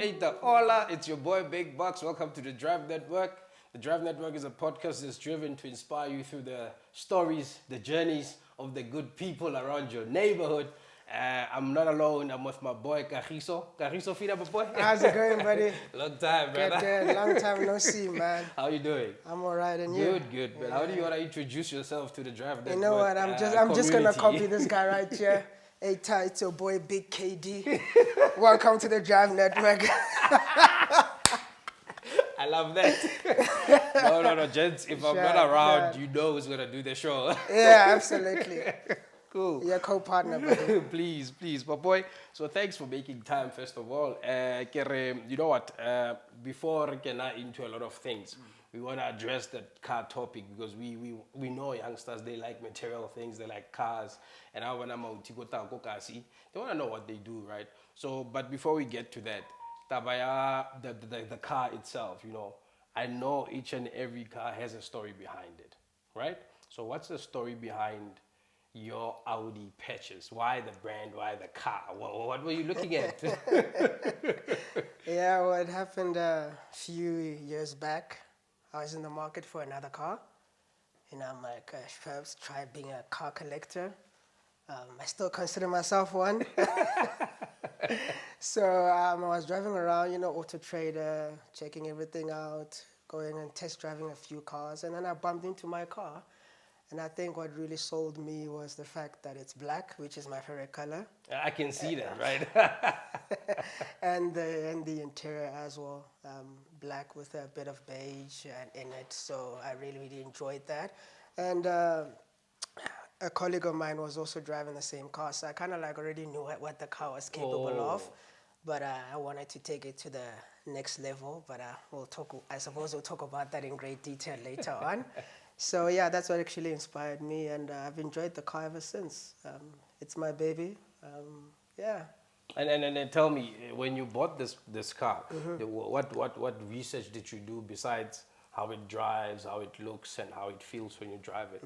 Hola, it's your boy Big Bucks. Welcome to the Drive Network. The Drive Network is a podcast that's driven to inspire you through the stories, the journeys of the good people around your neighborhood. I'm not alone. I'm with my boy Kagiso. Kagiso, feed up a boy. How's it going, buddy? Long time, brother. Good. Long time no see, man. How you doing? I'm alright, and you? Good, man. How do you want to introduce yourself to the Drive Network? You know what? I'm just gonna copy this guy right here. Hey, Ty, it's your boy Big KD. Welcome to the Drive Network. I love that. No, gents. If I'm not around, you know who's gonna do the show. Yeah, absolutely. Cool. Your co-partner, buddy. please, my boy. So thanks for making time, first of all. You know what? Before we get into a lot of things, we want to address that car topic because we know youngsters, they like material things, they like cars. And I want to they want to know what they do, right? So, but before we get to that, the car itself, you know, I know each and every car has a story behind it, right? So what's the story behind your Audi purchase? Why the brand? Why the car? What were you looking at? Yeah, well, it happened a few years back. I was in the market for another car. And I'm like, I should perhaps try being a car collector. I still consider myself one. So I was driving around, you know, Auto Trader, checking everything out, going and test driving a few cars. And then I bumped into my car. And I think what really sold me was the fact that it's black, which is my favorite color. I can see that, right? and the interior as well, black with a bit of beige in it. So I really enjoyed that. And a colleague of mine was also driving the same car, so I kind of like already knew what the car was capable of. But I wanted to take it to the next level. But I suppose we'll talk about that in great detail later on. So yeah, that's what actually inspired me, and I've enjoyed the car ever since. It's my baby. Yeah. And tell me, when you bought this car, what research did you do besides how it drives, how it looks, and how it feels when you drive it?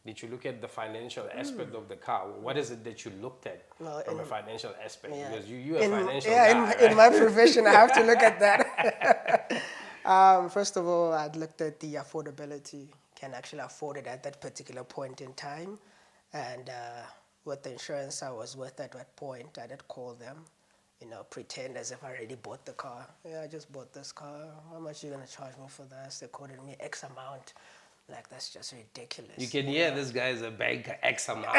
Did you look at the financial aspect of the car? What is it that you looked at from a financial aspect? Yeah. Because you're a financial guy, right? In my profession, I have to look at that. First of all, I'd looked at the affordability. Can actually afford it at that particular point in time. And with the insurance I was with at that point, I did call them, you know, pretend as if I already bought the car. Yeah, I just bought this car. How much are you going to charge me for this? They quoted me X amount. Like, that's just ridiculous. You can hear this guy is a banker, X amount.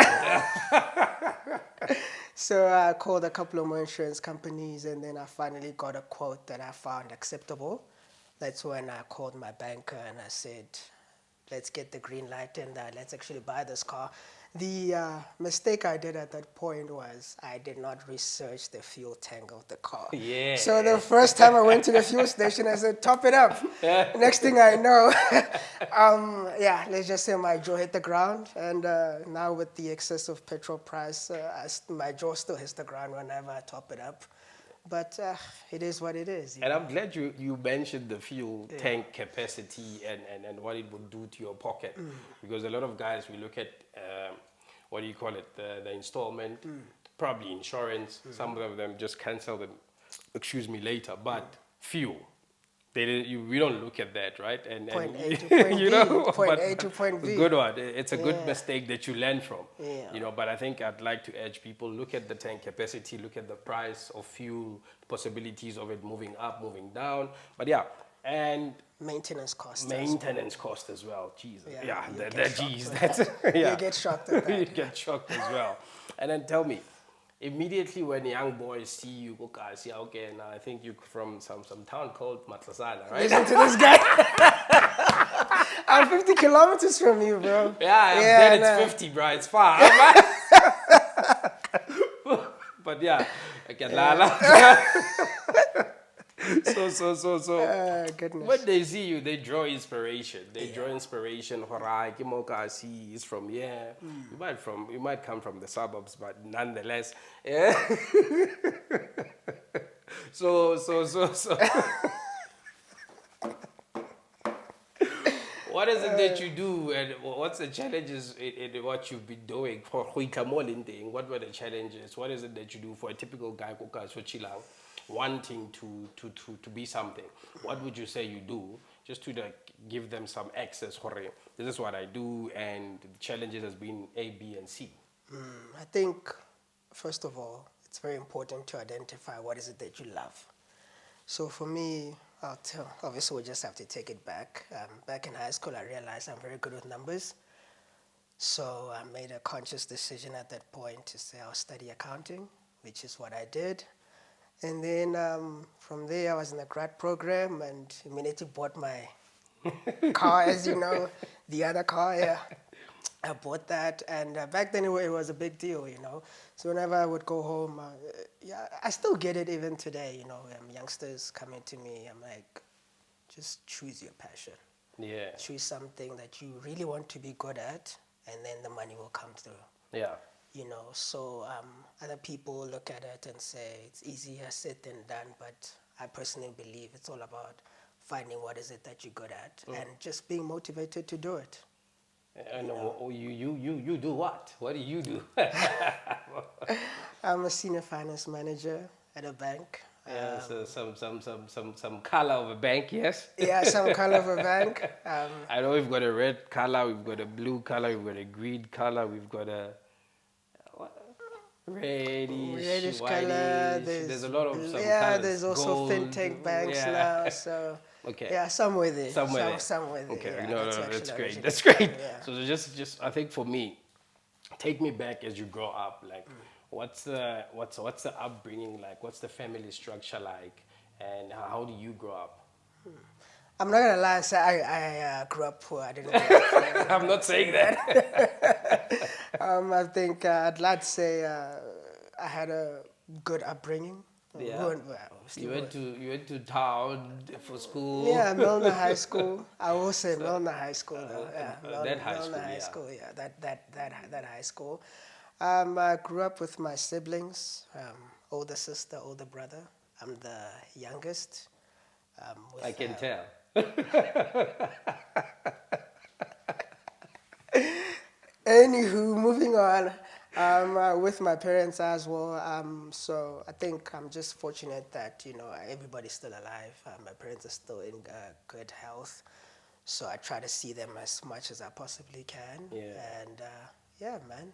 So I called a couple of more insurance companies, and then I finally got a quote that I found acceptable. That's when I called my banker and I said, let's get the green light and let's actually buy this car. The mistake I did at that point was I did not research the fuel tank of the car. Yeah. So the first time I went to the fuel station, I said, top it up. Next thing I know, let's just say my jaw hit the ground. And now with the excessive petrol price, my jaw still hits the ground whenever I top it up. But it is what it is. And I'm glad you mentioned the fuel tank capacity and what it would do to your pocket. Because a lot of guys, we look at, the installment, probably insurance. Some of them just cancel them, later. But fuel, we don't look at that, right? And point A to point you B, know, point A to point B. Good one. It's a good mistake that you learn from. Yeah. You know, but I think I'd like to urge people, look at the tank capacity, look at the price of fuel, possibilities of it moving up, moving down. But yeah, and maintenance cost. Maintenance cost as well. Jesus. Yeah, You get shocked at that. You get shocked as well. And then tell me, immediately when young boys see you, okay, now I think you're from some town called Matlasana, right? Listen to this guy. I'm 50 kilometers from you, bro. Yeah, it's 50, bro. It's far. But yeah, okay, So goodness. when they see you, they draw inspiration. They draw inspiration. Horai, Kimoka, see, is from here. You might come from the suburbs, but nonetheless, yeah. So. What is it that you do, and what's the challenges in what you've been doing for Huikamolinding? What were the challenges? What is it that you do for a typical guy who chilang, wanting to be something? What would you say you do just to like, give them some access? This is what I do, and the challenges has been A, B, and C. I think, first of all, it's very important to identify what is it that you love. So for me, obviously we just have to take it back. Back in high school, I realized I'm very good with numbers. So I made a conscious decision at that point to say I'll study accounting, which is what I did. And then from there, I was in a grad program and immediately bought my car, as you know, the other car, yeah. I bought that, and back then it was a big deal, you know. So whenever I would go home, yeah, I still get it even today, you know. Youngsters coming to me, I'm like, just choose your passion. Yeah. Choose something that you really want to be good at, and then the money will come through. Yeah. You know, so other people look at it and say it's easier said than done, but I personally believe it's all about finding what is it that you're good at and just being motivated to do it. And you do what? What do you do? I'm a senior finance manager at a bank. Yeah, so some color of a bank, yes? Yeah, some kind of a bank. I know we've got a red color, we've got a blue color, we've got a green color, we've got a reddish color. There's a lot of some yeah, colors. there's also Gold, fintech banks now. So okay. yeah, somewhere there. Somewhere there. Somewhere there. Okay, Yeah, no, that's actually great. originally- That's great. Yeah. So just I think for me, take me back as you grow up. Like, what's the upbringing like? What's the family structure like? And how do you grow up? I'm not gonna lie and say I grew up poor. I didn't. Grow up poor. I'm not saying that. I think I'd like to say I had a good upbringing. Yeah. You went to town for school. Yeah, Milner High School. I will say Milner High School though. Yeah, that high Milner school, High yeah. School. Yeah, that high school. I grew up with my siblings, older sister, older brother. I'm the youngest. I can tell. Anywho, moving on. With my parents as well. So I think I'm just fortunate that everybody's still alive. My parents are still in good health. So I try to see them as much as I possibly can. Yeah. And yeah, man.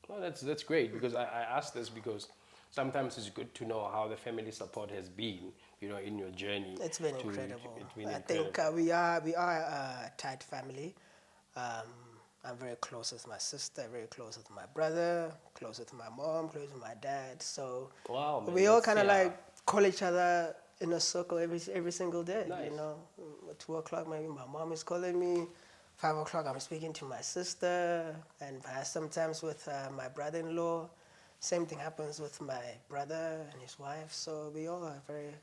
Well, that's great because I asked this because sometimes it's good to know how the family support has been, in your journey. It's been incredible. It's been I incredible. think we are a tight family. I'm very close with my sister, very close with my brother, close with my mom, close with my dad. So Wow, man, we all that's- kind of yeah. like call each other in a circle every single day. Nice. At 2:00 maybe my mom is calling me. 5:00 I'm speaking to my sister, and sometimes with my brother-in-law. Same thing happens with my brother and his wife. So we all are a very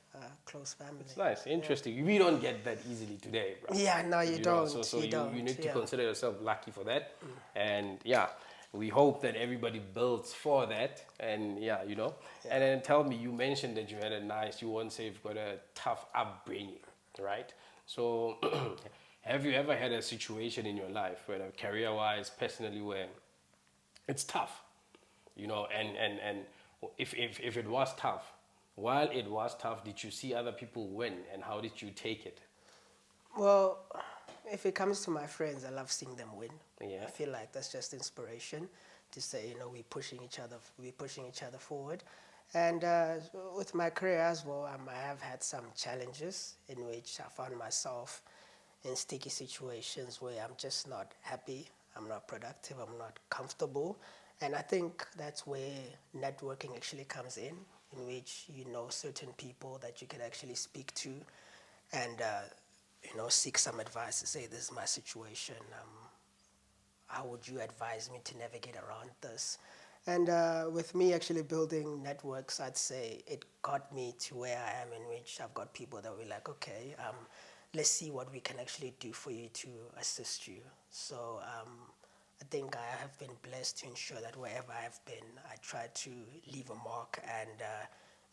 close family. It's nice, interesting. We don't get that easily today, bro. Yeah, no, you don't. So you don't. you need to yeah. consider yourself lucky for that. And yeah, we hope that everybody builds for that. And yeah, And then tell me, you mentioned that you had you won't say you've got a tough upbringing, right? So have you ever had a situation in your life, whether career-wise, personally, where it's tough? And if it was tough, while it was tough, did you see other people win, and how did you take it? Well, if it comes to my friends, I love seeing them win. Yeah. I feel like that's just inspiration to say, we're pushing each other forward. And with my career as well, I have had some challenges in which I found myself in sticky situations where I'm just not happy, I'm not productive, I'm not comfortable. And I think that's where networking actually comes in which you know certain people that you can actually speak to and, seek some advice to say, this is my situation. How would you advise me to navigate around this? And with me actually building networks, I'd say it got me to where I am, in which I've got people that were like, okay, let's see what we can actually do for you to assist you. So I think I have been blessed to ensure that wherever I've been, I try to leave a mark and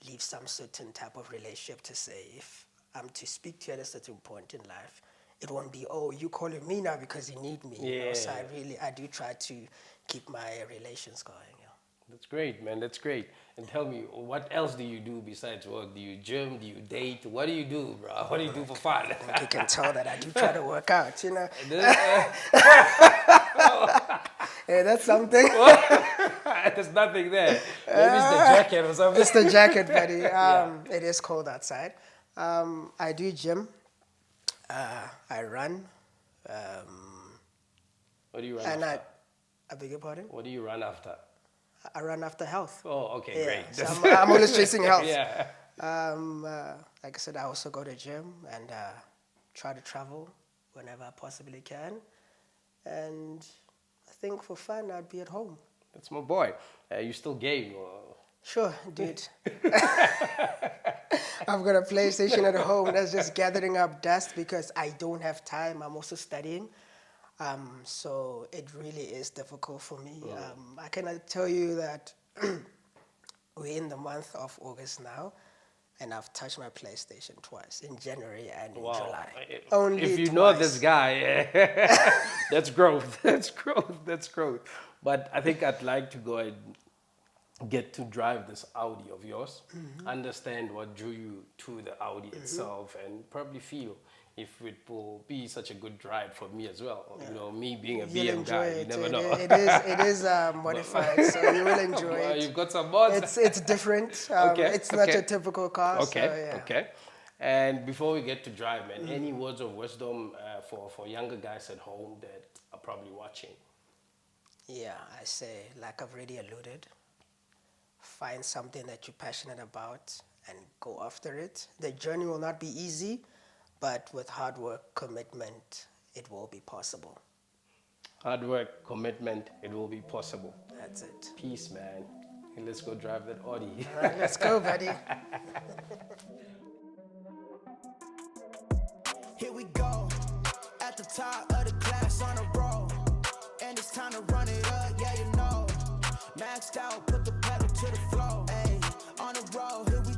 leave some certain type of relationship to say, if I'm to speak to you at a certain point in life, it won't be, oh, you calling me now because you need me. You know? So Yeah. I do try to keep my relations going. Yeah. That's great, man. That's great. And tell me, what else do you do besides work? Do you gym? Do you date? What do you do, bro? What do you do for fun? I think you can tell that I do try to work out, you know. Yeah, that's something. There's nothing there. Maybe it's the jacket or something. It's the jacket, buddy. It is cold outside. I do gym. I run. What do you run And after? I beg your pardon? What do you run after? I run after health. Oh, okay, Yeah, great. so I'm always chasing health. Yeah. Like I said, I also go to gym and try to travel whenever I possibly can. And I think for fun, I'd be at home. That's my boy. You still game? Or? Sure, dude. I've got a PlayStation at home that's just gathering up dust because I don't have time. I'm also studying. So it really is difficult for me. I cannot tell you that we're in the month of August now, and I've touched my PlayStation twice, in January and in July. Only if you twice. know this guy, that's growth. That's growth. That's growth. But I think I'd like to go and get to drive this Audi of yours, understand what drew you to the Audi itself, and probably feel if it will be such a good ride for me as well. You know, me being a You'll BM enjoy guy, it. you never know. It is modified, so you will enjoy Well, it. you've got some mods. It's different. It's not a typical car. Okay, so, yeah. okay. And before we get to drive, man, any words of wisdom for younger guys at home that are probably watching? Yeah, I say, like I've already alluded, find something that you're passionate about and go after it. The journey will not be easy, but with hard work, commitment, it will be possible. Hard work, commitment, it will be possible. That's it. Peace, man. And let's go drive that Audi. All right, let's go, buddy. Here we go, at the top of the class on a roll, and it's time to run it up, yeah you know. Maxed out, put the pedal to the floor, ayy, on the road, here we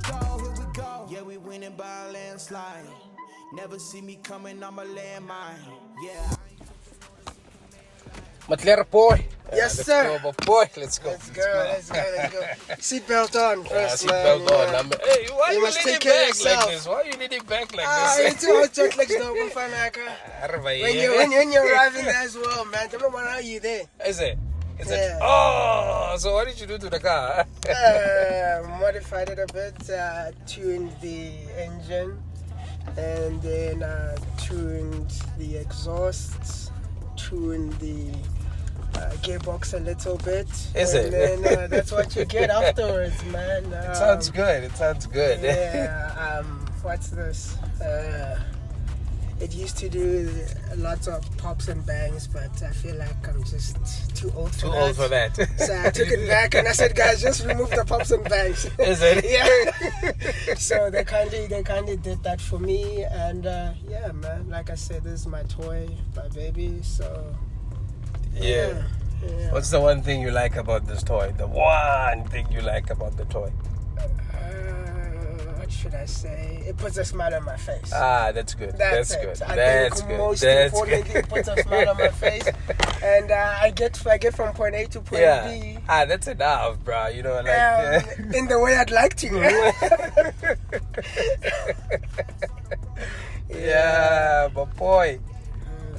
go, yeah we winning by a landslide. Never see me coming, I'm a landmine, yeah. Matler boy. Yes, sir. Go, boy. Let's go. Let's go. Seatbelt on first, Seatbelt man. on. Hey, why You you must leaning take care back of yourself. like this? Why you leaning back like It's this? all just like when you're arriving there as well, man. Tell me when are you there? Is it? Is it? Yeah. Oh, so what did you do to the car? Modified it a bit, tuned the engine, and then tuned the exhausts, tuned the gearbox a little bit. Is and it? then that's what you get afterwards, man. It sounds good. It sounds good. Yeah, what's this? It used to do lots of pops and bangs, but I feel like I'm just too old for Too that. old for that. So I took it back and I said, guys, just remove the pops and bangs. Is it? Yeah. So they kindly did that for me, and yeah, man. Like I said, this is my toy, my baby. So Yeah. yeah. What's the one thing you like about this toy? The one thing you like about the toy? What should I say? It puts a smile on my face. Ah, that's good. That's it. good. I That's think good. most That's importantly, good. it puts a smile on my face, and I get from point A to point Yeah. B. Ah, that's enough, bro. You know, like. In the way I'd like to. Yeah, but boy,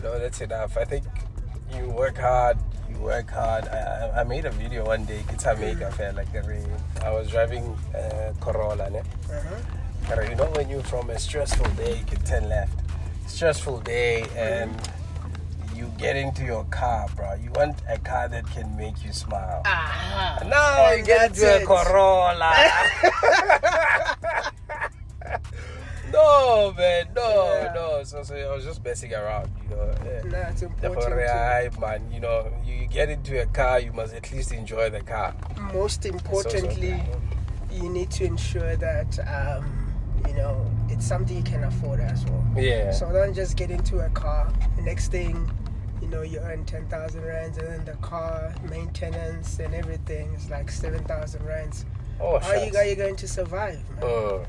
no, that's enough. I think you work hard. I made a video one day. Guitar maker fair like I was driving Corolla. Ne? You know when you're from a stressful day, you can turn left. Stressful day, and you get into your car, bro. You want a car that can make you smile. Now you get into a Corolla. No, man, no. So I was just messing around, you know. Nah, it's important. Man, you know, you get into a car, you must at least enjoy the car. Most importantly, you need to ensure that you know, it's something you can afford as well. Yeah. So don't just get into a car. The next thing, you know, you earn 10,000 rands, and then the car maintenance and everything is like 7,000 rands. Oh, how are you going to survive, man?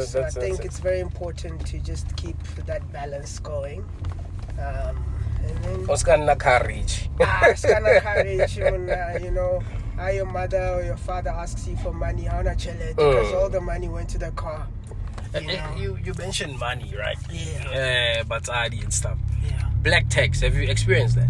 So I think it's very important to just keep that balance going. And then courage. it's kind of courage when how your mother or your father asks you for money, how not because all the money went to the car. You mentioned money, right? Yeah. But Audi and stuff. Yeah. Black tax, have you experienced that?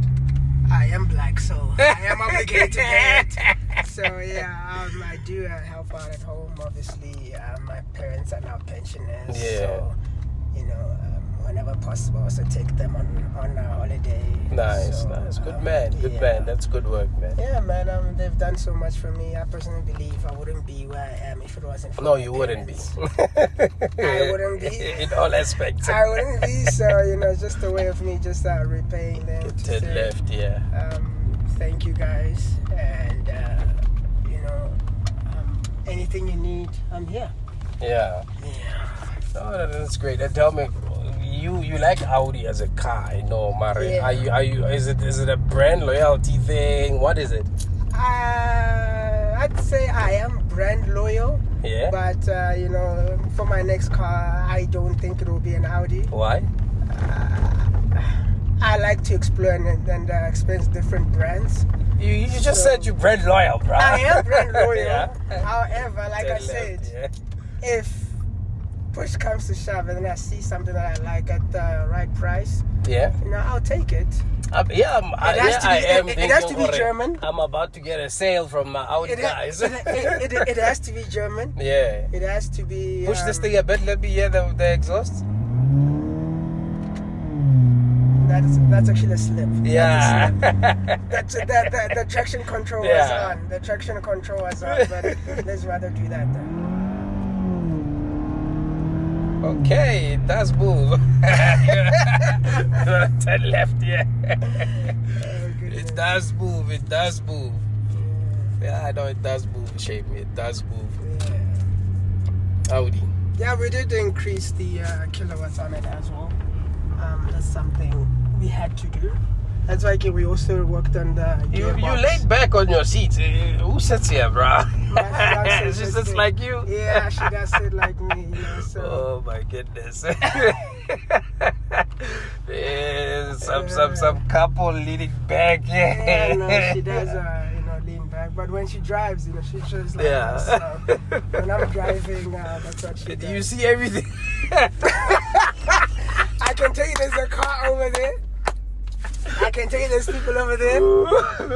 I am black, so I am obligated to pay it. So yeah, I do help out at home. Obviously, my parents are now pensioners. Yeah. So whenever possible, also take them on a holiday. Nice. Good man. That's good work, man. Yeah, man. They've done so much for me. I personally believe I wouldn't be where I am if it wasn't for No, my you wouldn't be. parents. I wouldn't be. In all aspects. I wouldn't be. So it's just a way of me just repaying them. To the left, yeah. Thank you guys, and anything you need, I'm here. Yeah. Oh, that's great. And tell me, you like Audi as a car, Mari? Yeah. Are you? Is it a brand loyalty thing? What is it? I'd say I am brand loyal. Yeah. But for my next car, I don't think it will be an Audi. Why? I like to explore and experience different brands. You just said you're brand loyal, bro. I am brand loyal. Yeah. However, like I said, if push comes to shove and then I see something that I like at the right price, I'll take it. It has to be German. I'm about to get a sale from my Audi guys. It has to be German. Yeah. It has to be. Push this thing a bit. Let me hear the exhaust. That's actually a slip. Yeah. The traction control was on. The traction control was on, but let's rather do that then. Okay, it does move. Turn left, It does move. Yeah, I know it does move, Shame. It does move. Yeah. Audi. Yeah, we did increase the kilowatts on it as well. That's something we had to do. That's why we also worked on the gearbox. You laid back on your seat. Who sits here, bro? She sits like you? Yeah, she does sit like me. So. Oh my goodness. Some couple leaning back. Yeah, no, she does lean back. But when she drives, she's just like this. So when I'm driving, that's what she does. You see everything. I can tell you there's a car over there. I can tell you there's people over there.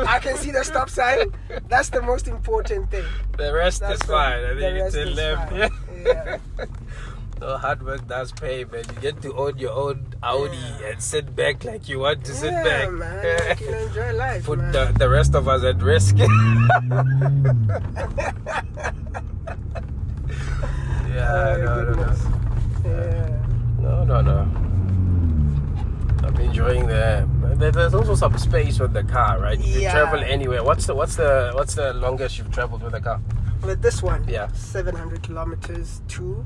I can see the stop sign. That's the most important thing. The rest is fine. I think it's left. Yeah. No, hard work does pay, man. You get to own your own Audi and sit back like you want to sit back. Man. Like, enjoy life. Put man. the rest of us at risk. Oh, No. I'm enjoying there's also some space with the car, right? If you travel anywhere, what's the longest you've traveled with a car? With this one, 700 kilometers to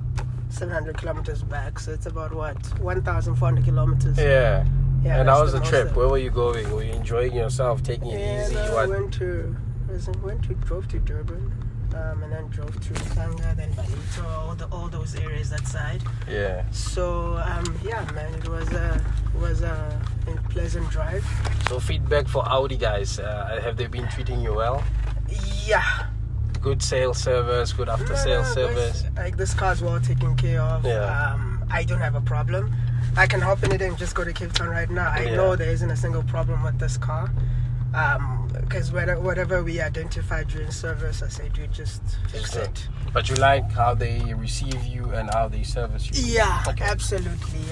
700 kilometers back, so it's about 1,400 kilometers. Yeah. And how was the trip? most. Where were you going? Were you enjoying yourself, taking it easy? I drove to Durban, and then drove to Kanga, then Balito, all those areas that side. Yeah. So man, it was a pleasant drive. So feedback for Audi guys, have they been treating you well? Yeah. Good sales service, good after sales service. Like this car's well taken care of. Yeah. I don't have a problem. I can hop in it and just go to Cape Town right now. I know there isn't a single problem with this car. Because whatever we identify during service, I say, dude, just fix it. But you like how they receive you and how they service you? Yeah, absolutely.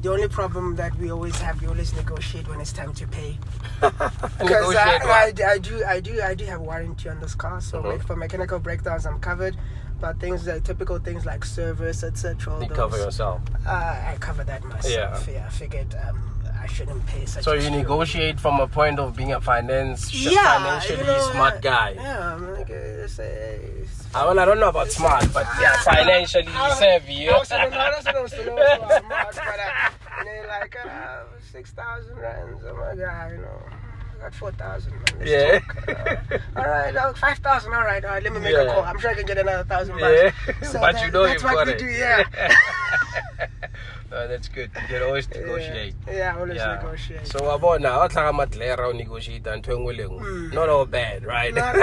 The only problem that we always negotiate when it's time to pay. Because I do have warranty on this car, so for mechanical breakdowns I'm covered. But typical things like service, etc. You cover yourself. I cover that myself. Yeah, I figured I shouldn't pay such. So you negotiate from a point of being a financially smart guy. Yeah, I'm like, I don't know about smart, but financially savvy. I also don't know smart, but 6,000 rands. Oh my God, I got 4,000, man. Let's Yeah. talk. All right, 5,000. All right, let me make a Yeah. call. I'm sure I can get another $1,000. Yeah. So But you know that's you've what got we it. do, yeah. That's good. You can always negotiate. Yeah, always negotiate. So wabona watlaka matlera negotiate ntho engwe le engwe. Not all bad, right? Not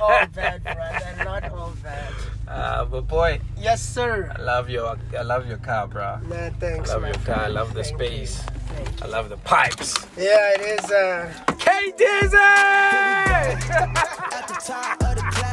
all bad, brother. Not all bad. But boy, Yes, sir. I love your car, bro. Man, thanks, I love my your car. I friend. love the Thank space. you. Thank you. I love the pipes. Yeah, it is. K Dizzy! At the top of the class.